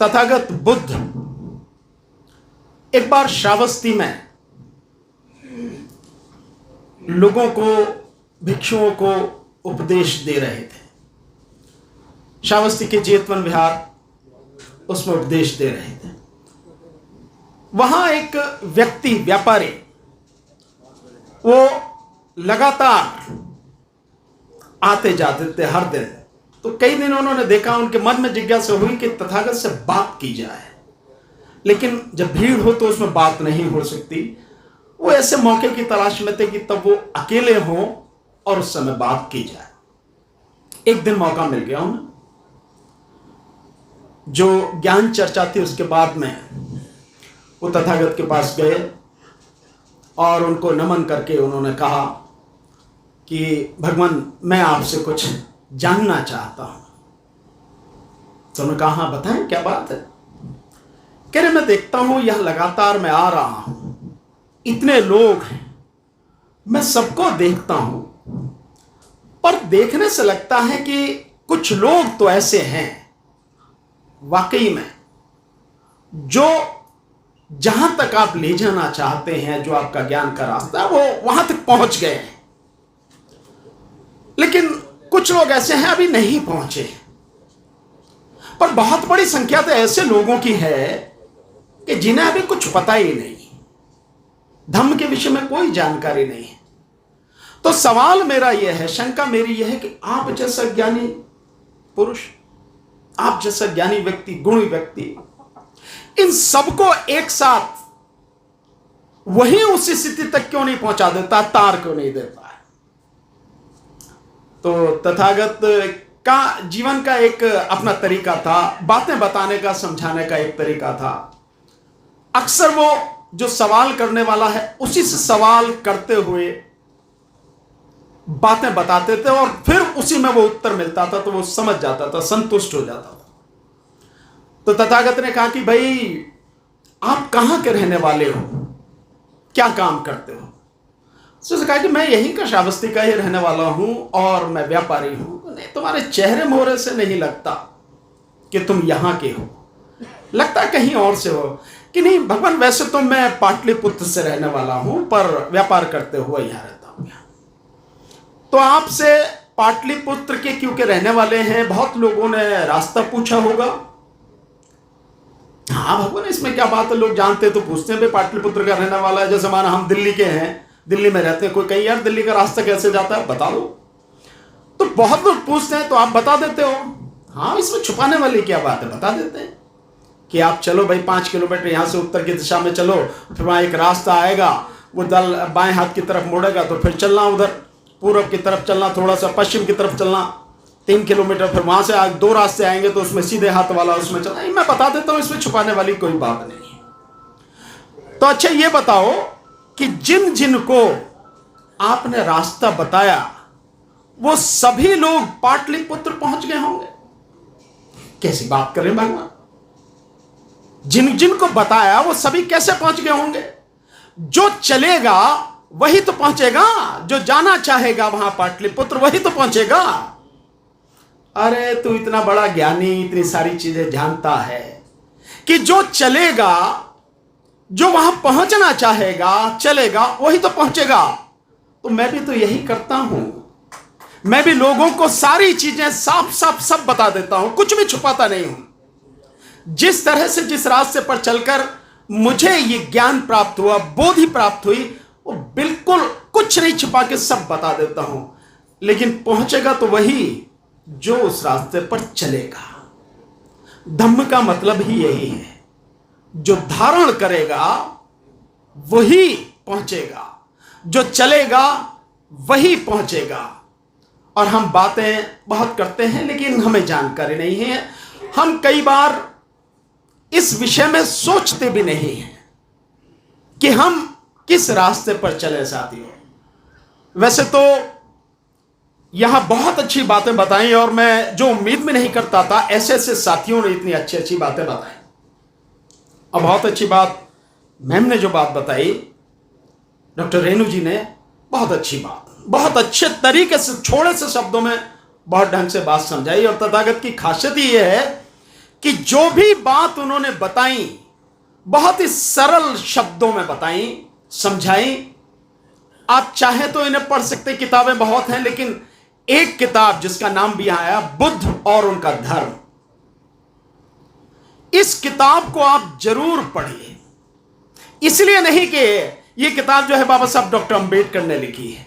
तथागत बुद्ध एक बार श्रावस्ती में लोगों को, भिक्षुओं को उपदेश दे रहे थे। श्रावस्ती के जेतवन विहार, उसमें उपदेश दे रहे थे। वहां एक व्यक्ति, व्यापारी, वो लगातार आते जाते थे हर दिन। तो कई दिन उन्होंने देखा, उनके मन में जिज्ञासा हुई कि तथागत से बात की जाए, लेकिन जब भीड़ हो तो उसमें बात नहीं हो सकती। वो ऐसे मौके की तलाश में थे कि तब वो अकेले हों और उस समय बात की जाए। एक दिन मौका मिल गया उन्हें। जो ज्ञान चर्चा थी उसके बाद में वो तथागत के पास गए और उनको नमन करके उन्होंने कहा कि भगवान, मैं आपसे कुछ जानना चाहता हूं। तो उन्होंने कहा, हाँ बताएं, क्या बात है? कह रहे, मैं देखता हूं यह लगातार मैं आ रहा हूं, इतने लोग हैं, मैं सबको देखता हूं, पर देखने से लगता है कि कुछ लोग तो ऐसे हैं वाकई में जो जहां तक आप ले जाना चाहते हैं, जो आपका ज्ञान का रास्ता है, वो वहां तक पहुंच गए हैं, लेकिन कुछ लोग ऐसे हैं अभी नहीं पहुंचे। पर बहुत बड़ी संख्या तो ऐसे लोगों की है कि जिन्हें अभी कुछ पता ही नहीं, धम्म के विषय में कोई जानकारी नहीं है। तो सवाल मेरा यह है, शंका मेरी यह है कि आप जैसा ज्ञानी पुरुष, आप जैसा ज्ञानी व्यक्ति, गुणी व्यक्ति, इन सबको एक साथ वही उसी स्थिति तक क्यों नहीं पहुंचा देता, तार क्यों नहीं देता है? तो तथागत का जीवन का एक अपना तरीका था, बातें बताने का, समझाने का एक तरीका था। अक्सर वो जो सवाल करने वाला है उसी से सवाल करते हुए बातें बताते थे और फिर उसी में वो उत्तर मिलता था, तो वो समझ जाता था, संतुष्ट हो जाता था। तो तथागत ने कहा कि भाई, आप कहां के रहने वाले हो, क्या काम करते हो? उसने कहा कि मैं यहीं का, श्रावस्ती का ही रहने वाला हूं और मैं व्यापारी हूं। नहीं, तुम्हारे चेहरे मोहरे से नहीं लगता कि तुम यहां के हो, लगता कहीं और से हो। कि नहीं भगवान, वैसे तो मैं पाटलिपुत्र से रहने वाला हूं, पर व्यापार करते हुए यहां रहता हूं। तो आपसे पाटलिपुत्र के क्योंकि रहने वाले हैं, बहुत लोगों ने रास्ता पूछा होगा। हाँ भगवान, इसमें क्या बात है, लोग जानते तो पूछते हैं, भाई पाटलिपुत्र का रहने वाला है। जैसे माना हम दिल्ली के हैं, दिल्ली में रहते हैं, कोई कहीं यार दिल्ली का रास्ता कैसे जाता है बता दो, तो बहुत लोग पूछते हैं, तो आप बता देते हो। हाँ, इसमें छुपाने वाली क्या बात है, बता देते हैं कि आप चलो भाई 5 किलोमीटर यहां से उत्तर की दिशा में चलो, फिर वहां एक रास्ता आएगा, वो दल बाएं हाथ की तरफ मुड़ेगा, तो फिर चलना उधर पूर्व की तरफ चलना, थोड़ा सा पश्चिम की तरफ चलना 3 किलोमीटर, फिर वहां से 2 रास्ते आएंगे, तो उसमें सीधे हाथ वाला उसमें चलना। मैं बता देता हूं, इसमें छुपाने वाली कोई बात नहीं है। तो अच्छा ये बताओ कि जिन जिन को आपने रास्ता बताया वो सभी लोग पाटलिपुत्र पहुंच गए होंगे? कैसी बात करें भगवान, जिन जिन को बताया वो सभी कैसे पहुंच गए होंगे? जो चलेगा वही तो पहुंचेगा, जो जाना चाहेगा वहां पाटलिपुत्र वही तो पहुंचेगा। अरे तू इतना बड़ा ज्ञानी, इतनी सारी चीजें जानता है कि जो चलेगा, जो वहां पहुंचना चाहेगा, चलेगा वही तो पहुंचेगा। तो मैं भी तो यही करता हूं, मैं भी लोगों को सारी चीजें साफ साफ सब बता देता हूं, कुछ भी छुपाता नहीं हूं। जिस तरह से, जिस रास्ते पर चलकर मुझे ये ज्ञान प्राप्त हुआ, बोधि प्राप्त हुई, वो बिल्कुल कुछ नहीं छुपा के सब बता देता हूं। लेकिन पहुंचेगा तो वही जो उस रास्ते पर चलेगा। धम्म का मतलब ही यही है, जो धारण करेगा वही पहुंचेगा, जो चलेगा वही पहुंचेगा। और हम बातें बहुत करते हैं लेकिन हमें जानकारी नहीं है। हम कई बार इस विषय में सोचते भी नहीं हैं कि हम किस रास्ते पर चले साथियों। वैसे तो यहां बहुत अच्छी बातें बताई और मैं जो उम्मीद भी नहीं करता था, ऐसे ऐसे साथियों ने इतनी अच्छी अच्छी बातें बताई। और बहुत अच्छी बात मैम ने जो बात बताई, डॉक्टर रेणु जी ने, बहुत अच्छी बात, बहुत अच्छे तरीके से छोटे से शब्दों में बहुत ढंग से बात समझाई। और तथागत की खासियत ही यह है कि जो भी बात उन्होंने बताई बहुत ही सरल शब्दों में बताई, समझाई। आप चाहे तो इन्हें पढ़ सकते, किताबें बहुत हैं, लेकिन एक किताब जिसका नाम भी आया, बुद्ध और उनका धर्म, इस किताब को आप जरूर पढ़िए। इसलिए नहीं कि यह किताब जो है बाबा साहब डॉक्टर अंबेडकर ने लिखी है,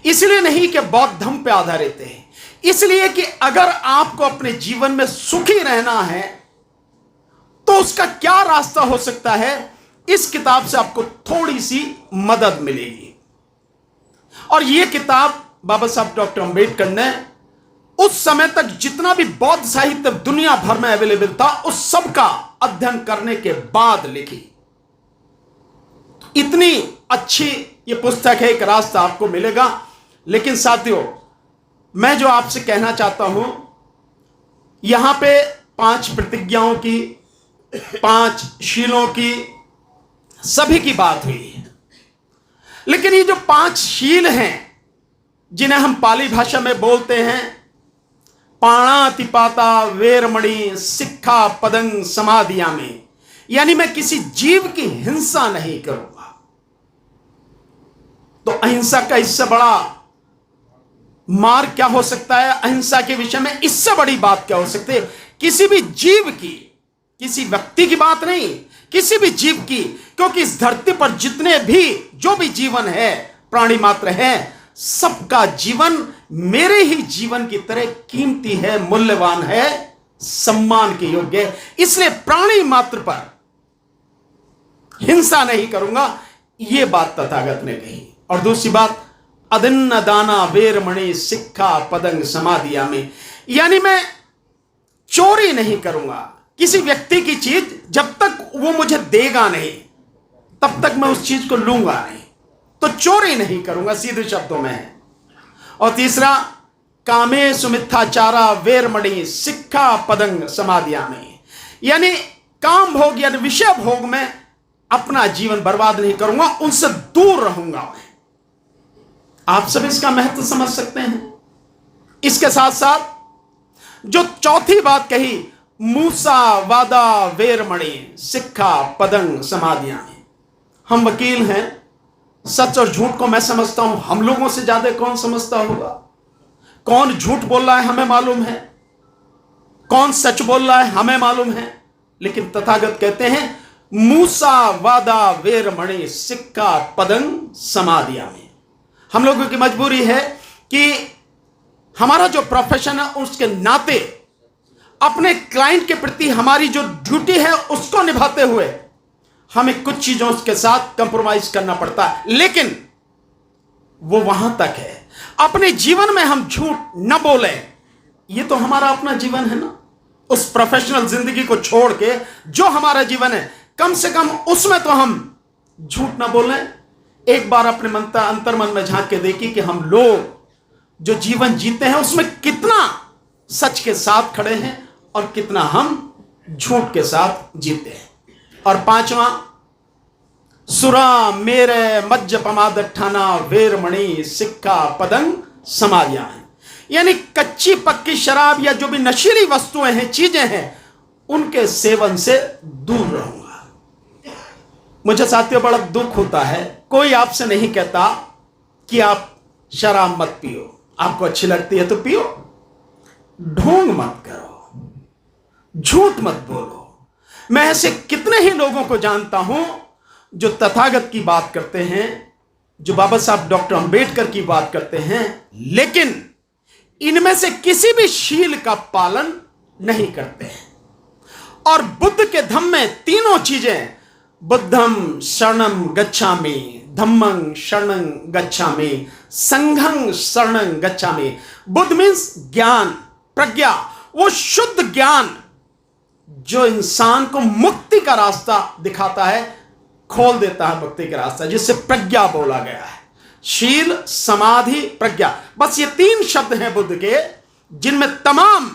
इसलिए नहीं कि बौद्ध धर्म पे आधारित है, इसलिए कि अगर आपको अपने जीवन में सुखी रहना है तो उसका क्या रास्ता हो सकता है, इस किताब से आपको थोड़ी सी मदद मिलेगी। और यह किताब बाबा साहब डॉक्टर अंबेडकर ने उस समय तक जितना भी बौद्ध साहित्य दुनिया भर में अवेलेबल था, उस सब का अध्ययन करने के बाद लिखी। इतनी अच्छी यह पुस्तक है, एक रास्ता आपको मिलेगा। लेकिन साथियों, मैं जो आपसे कहना चाहता हूं, यहां पे 5 प्रतिज्ञाओं की, 5 शीलों की, सभी की बात हुई है। लेकिन ये जो 5 शील हैं जिन्हें हम पाली भाषा में बोलते हैं, पाणातिपाता वेरमणि सिक्खा पदंग समाधिया में, यानी मैं किसी जीव की हिंसा नहीं करूंगा। तो अहिंसा का इससे बड़ा मार्ग क्या हो सकता है? अहिंसा के विषय में इससे बड़ी बात क्या हो सकती है? किसी भी जीव की, किसी व्यक्ति की बात नहीं, किसी भी जीव की, क्योंकि इस धरती पर जितने भी जो भी जीवन है, प्राणी मात्र है, सबका जीवन मेरे ही जीवन की तरह कीमती है, मूल्यवान है, सम्मान के योग्य है। इसलिए प्राणी मात्र पर हिंसा नहीं करूंगा, यह बात तथागत ने कही। और दूसरी बात, अदिन्न दाना वेरमणि सिक्खा पदंग समाधिया में, यानी मैं चोरी नहीं करूंगा किसी व्यक्ति की चीज, जब तक वो मुझे देगा नहीं तब तक मैं उस चीज को लूंगा नहीं। तो चोरी नहीं करूंगा, सीधे शब्दों में है। और तीसरा, कामे सुमिथाचारा वेरमणि सिक्खा पदंग समाधिया में, यानी काम भोग यानी विषय भोग में अपना जीवन बर्बाद नहीं करूंगा, उनसे दूर रहूंगा मैं। आप सब इसका महत्व समझ सकते हैं। इसके साथ साथ जो चौथी बात कही, मूसा वादा वेरमणि सिक्खा पदंग समाधिया में, हम वकील हैं, सच और झूठ को मैं समझता हूं, हम लोगों से ज्यादा कौन समझता होगा? कौन झूठ बोल रहा है हमें मालूम है, कौन सच बोल रहा है हमें मालूम है। लेकिन तथागत कहते हैं मूसा वादा वेरमणि सिक्खा पदंग समाधिया में। हम लोगों की मजबूरी है कि हमारा जो प्रोफेशन है उसके नाते अपने क्लाइंट के प्रति हमारी जो ड्यूटी है उसको निभाते हुए हमें कुछ चीजों के साथ कंप्रोमाइज करना पड़ता है। लेकिन वो वहां तक है, अपने जीवन में हम झूठ न बोले, ये तो हमारा अपना जीवन है ना। उस प्रोफेशनल जिंदगी को छोड़ के जो हमारा जीवन है, कम से कम उसमें तो हम झूठ ना बोलें। एक बार अपने अंतर्मन में झांक के देखिए कि हम लोग जो जीवन जीते हैं उसमें कितना सच के साथ खड़े हैं और कितना हम झूठ के साथ जीते हैं। और 5वां, सुरा मेरे मज्ज पमादठाना वेरमणि सिक्खा पदंग समाधिया है, यानी कच्ची पक्की शराब या जो भी नशीली वस्तुएं हैं, चीजें हैं, उनके सेवन से दूर रहूंगा। मुझे साथियों बड़ा दुख होता है, कोई आपसे नहीं कहता कि आप शराब मत पियो, आपको अच्छी लगती है तो पियो, ढोंग मत करो, झूठ मत बोलो। मैं ऐसे कितने ही लोगों को जानता हूं जो तथागत की बात करते हैं, जो बाबा साहब डॉक्टर अंबेडकर की बात करते हैं, लेकिन इनमें से किसी भी शील का पालन नहीं करते हैं। और बुद्ध के धम्म में तीनों चीजें, बुद्धं शरणं गच्छामि, धम्मं शरणं गच्छामि, संघं शरणं गच्छामि। बुद्ध मीन्स ज्ञान, प्रज्ञा, वो शुद्ध ज्ञान जो इंसान को मुक्ति का रास्ता दिखाता है, खोल देता है मुक्ति का रास्ता, जिससे प्रज्ञा बोला गया है। शील, समाधि, प्रज्ञा, बस ये 3 शब्द हैं बुद्ध के, जिनमें तमाम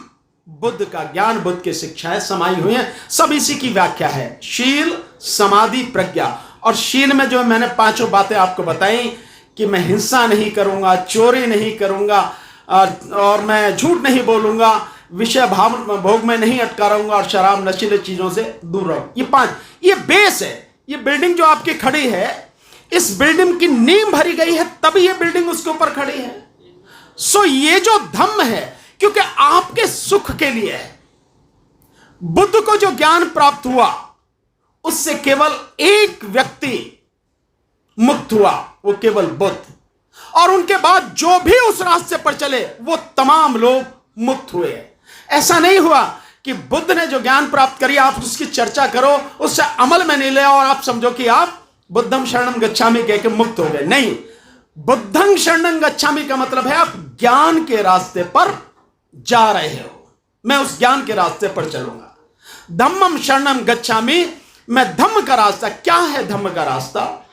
बुद्ध का ज्ञान, बुद्ध की शिक्षाएं समाई हुई हैं। सब इसी की व्याख्या है, शील, समाधि, प्रज्ञा। और शील में जो मैंने 5 बातें आपको बताई कि मैं हिंसा नहीं करूंगा, चोरी नहीं करूंगा, और मैं झूठ नहीं बोलूंगा, विषय भाव भोग में नहीं अटका रहूंगा और शराब नशीले चीजों से दूर रहूं। ये 5, ये बेस है। ये बिल्डिंग जो आपकी खड़ी है, इस बिल्डिंग की नींव भरी गई है, तभी ये बिल्डिंग उसके ऊपर खड़ी है। सो ये जो धम्म है, क्योंकि आपके सुख के लिए है। बुद्ध को जो ज्ञान प्राप्त हुआ, उससे केवल एक व्यक्ति मुक्त हुआ, वो केवल बुद्ध। और उनके बाद जो भी उस रास्ते पर चले, वो तमाम लोग मुक्त हुए। ऐसा नहीं हुआ कि बुद्ध ने जो ज्ञान प्राप्त करी आप उसकी चर्चा करो, उससे अमल में नहीं ले और आप समझो कि आप बुद्धम शरणम गच्छामि कह के मुक्त हो गए। नहीं, बुद्धं शरणं गच्छामि का मतलब है आप ज्ञान के रास्ते पर जा रहे हो। मैं उस ज्ञान के रास्ते पर चलूंगा। धम्मम शरणं गच्छामि, मैं धम्म का रास्ता। क्या है धम्म का रास्ता?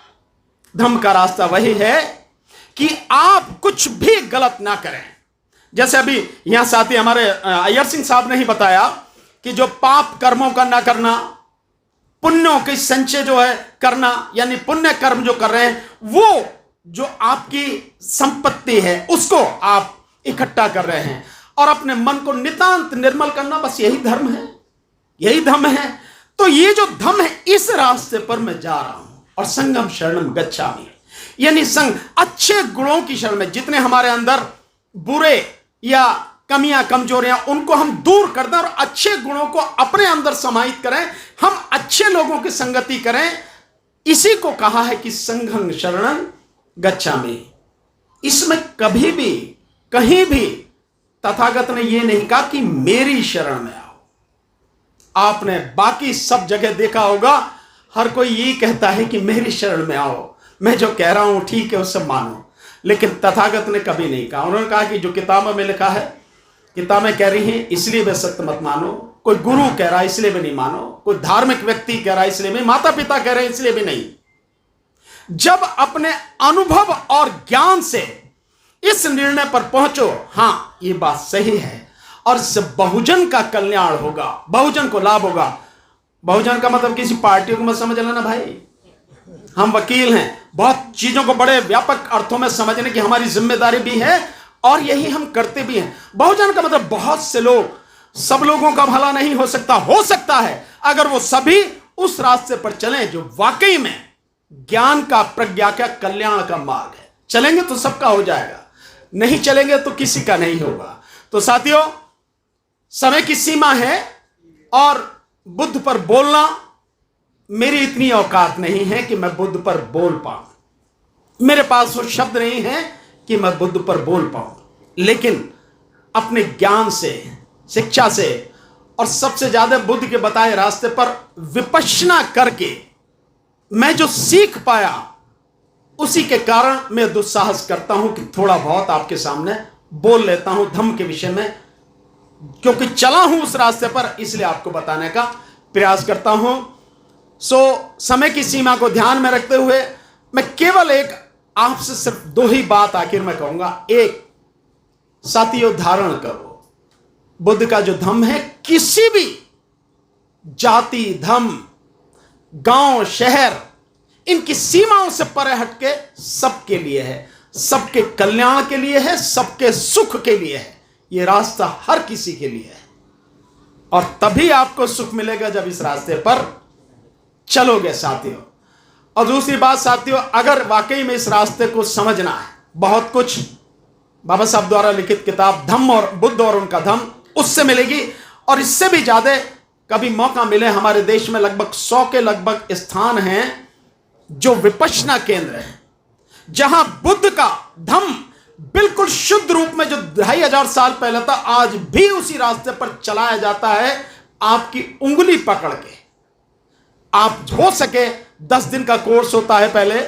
धम्म का रास्ता वही है कि आप कुछ भी गलत ना करें। जैसे अभी यहां साथी हमारे अय्यर सिंह साहब ने ही बताया कि जो पाप कर्मों का ना करना, पुण्यों के संचय जो है करना, यानी पुण्य कर्म जो कर रहे हैं, वो जो आपकी संपत्ति है उसको आप इकट्ठा कर रहे हैं और अपने मन को नितांत निर्मल करना, बस यही धर्म है, यही धम्म है। तो ये जो धम्म है, इस रास्ते पर मैं जा रहा हूं। और संगम शरणम गच्छामि, यानी संग अच्छे गुणों की शरण में। जितने हमारे अंदर बुरे या कमियां कमजोरियां, उनको हम दूर कर दें और अच्छे गुणों को अपने अंदर समाहित करें। हम अच्छे लोगों की संगति करें। इसी को कहा है कि संघं शरणं गच्छामि। इसमें कभी भी कहीं भी तथागत ने यह नहीं कहा कि मेरी शरण में आओ। आपने बाकी सब जगह देखा होगा, हर कोई यही कहता है कि मेरी शरण में आओ, मैं जो कह रहा हूं ठीक है उससे मानो। लेकिन तथागत ने कभी नहीं कहा। उन्होंने कहा कि जो किताबों में लिखा है, किताबें कह रही हैं इसलिए वे सत्य मत मानो, कोई गुरु कह रहा है इसलिए भी नहीं मानो, कोई धार्मिक व्यक्ति कह रहा है इसलिए भी, माता पिता कह रहे हैं इसलिए भी नहीं। जब अपने अनुभव और ज्ञान से इस निर्णय पर पहुंचो, हां ये बात सही है और इससे बहुजन का कल्याण होगा, बहुजन को लाभ होगा। बहुजन का मतलब किसी पार्टी को मत समझ लेना भाई। हम वकील हैं, बहुत चीजों को बड़े व्यापक अर्थों में समझने की हमारी जिम्मेदारी भी है और यही हम करते भी हैं। बहुजन का मतलब बहुत से लोग, सब लोगों का भला नहीं हो सकता है अगर वो सभी उस रास्ते पर चलें जो वाकई में ज्ञान का, प्रज्ञा का, कल्याण का मार्ग है। चलेंगे तो सबका हो जाएगा, नहीं चलेंगे तो किसी का नहीं होगा। तो साथियों, समय की सीमा है और बुद्ध पर बोलना, मेरी इतनी औकात नहीं है कि मैं बुद्ध पर बोल पाऊं। मेरे पास वो शब्द नहीं है कि मैं बुद्ध पर बोल पाऊं। लेकिन अपने ज्ञान से, शिक्षा से और सबसे ज्यादा बुद्ध के बताए रास्ते पर विपश्यना करके मैं जो सीख पाया, उसी के कारण मैं दुस्साहस करता हूं कि थोड़ा बहुत आपके सामने बोल लेता हूं धम्म के विषय में, क्योंकि चला हूं उस रास्ते पर, इसलिए आपको बताने का प्रयास करता हूं। समय की सीमा को ध्यान में रखते हुए मैं केवल एक आपसे सिर्फ 2 ही बात आखिर में कहूंगा। एक, साथियों धारण करो बुद्ध का जो धम्म है, किसी भी जाति, धर्म, गांव, शहर, इनकी सीमाओं से परे हटके सबके लिए है, सबके कल्याण के लिए है, सबके सुख के लिए है। यह रास्ता हर किसी के लिए है और तभी आपको सुख मिलेगा जब इस रास्ते पर चलोगे साथियों। और दूसरी बात साथियों, अगर वाकई में इस रास्ते को समझना है, बहुत कुछ बाबा साहब द्वारा लिखित किताब धम्म और बुद्ध और उनका धम्म, उससे मिलेगी। और इससे भी ज्यादा कभी मौका मिले, हमारे देश में लगभग 100 के लगभग स्थान हैं जो विपश्यना केंद्र हैं, जहां बुद्ध का धम्म बिल्कुल शुद्ध रूप में जो 2500 साल पहले था, आज भी उसी रास्ते पर चलाया जाता है। आपकी उंगली पकड़ के आप हो सके 10 दिन का कोर्स होता है पहले,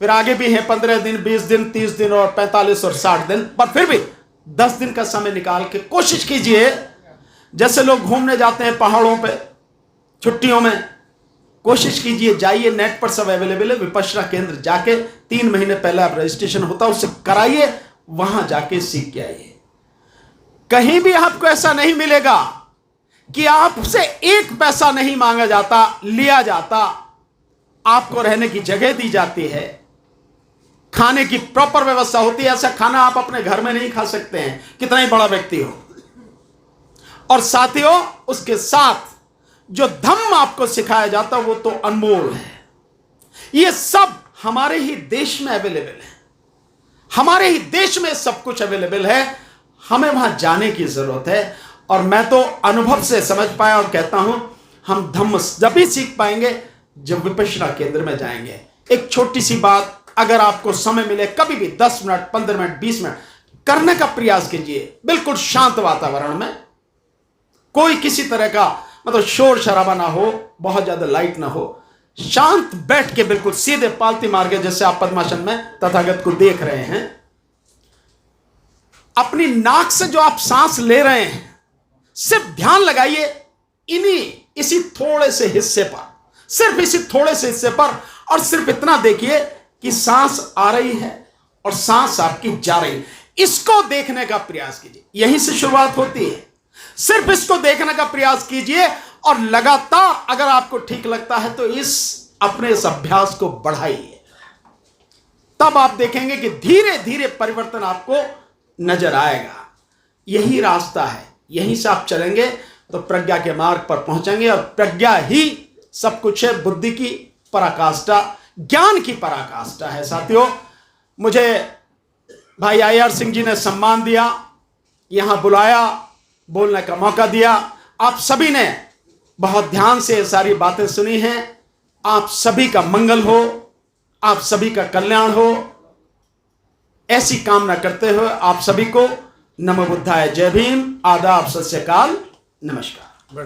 फिर आगे भी है 15 दिन, 20 दिन, 30 दिन और 45 और 60 दिन, पर फिर भी 10 दिन का समय निकाल के कोशिश कीजिए। जैसे लोग घूमने जाते हैं पहाड़ों पे छुट्टियों में, कोशिश कीजिए, जाइए, नेट पर सब अवेलेबल है। विपश्यना केंद्र जाके 3 महीने पहले आप रजिस्ट्रेशन होता है, उससे कराइए, वहां जाके सीख के आइए। कहीं भी आपको ऐसा नहीं मिलेगा कि आपसे 1 पैसा नहीं मांगा जाता, लिया जाता। आपको रहने की जगह दी जाती है, खाने की प्रॉपर व्यवस्था होती है। ऐसा खाना आप अपने घर में नहीं खा सकते हैं, कितना ही बड़ा व्यक्ति हो। और साथियों, उसके साथ जो धम्म आपको सिखाया जाता है वो तो अनमोल है। ये सब हमारे ही देश में अवेलेबल है, हमारे ही देश में सब कुछ अवेलेबल है। हमें वहां जाने की जरूरत है। और मैं तो अनुभव से समझ पाया और कहता हूं, हम धम्म जब भी सीख पाएंगे जब विपश्यना केंद्र में जाएंगे। एक छोटी सी बात, अगर आपको समय मिले कभी भी 10 मिनट, 15 मिनट, 20 मिनट करने का प्रयास कीजिए। बिल्कुल शांत वातावरण में, कोई किसी तरह का मतलब शोर शराबा ना हो, बहुत ज्यादा लाइट ना हो, शांत बैठ के बिल्कुल सीधे पालती मार के, जैसे आप पद्मासन में तथागत को देख रहे हैं। अपनी नाक से जो आप सांस ले रहे हैं, सिर्फ ध्यान लगाइए इसी थोड़े से हिस्से पर, सिर्फ इसी थोड़े से हिस्से पर, और सिर्फ इतना देखिए कि सांस आ रही है और सांस आपकी जा रही है। इसको देखने का प्रयास कीजिए, यहीं से शुरुआत होती है। सिर्फ इसको देखने का प्रयास कीजिए और लगातार अगर आपको ठीक लगता है तो अपने इस अभ्यास को बढ़ाइए। तब आप देखेंगे कि धीरे धीरे परिवर्तन आपको नजर आएगा। यही रास्ता है, यहीं से आप चलेंगे तो प्रज्ञा के मार्ग पर पहुंचेंगे। और प्रज्ञा ही सब कुछ है, बुद्धि की पराकाष्ठा, ज्ञान की पराकाष्ठा है। साथियों, मुझे भाई IR सिंह जी ने सम्मान दिया, यहां बुलाया, बोलने का मौका दिया। आप सभी ने बहुत ध्यान से ये सारी बातें सुनी हैं। आप सभी का मंगल हो, आप सभी का कल्याण हो, ऐसी कामना करते हुए आप सभी को नमो बुद्धाय, जय भीम, आदाब, सत श्री अकाल, नमस्कार।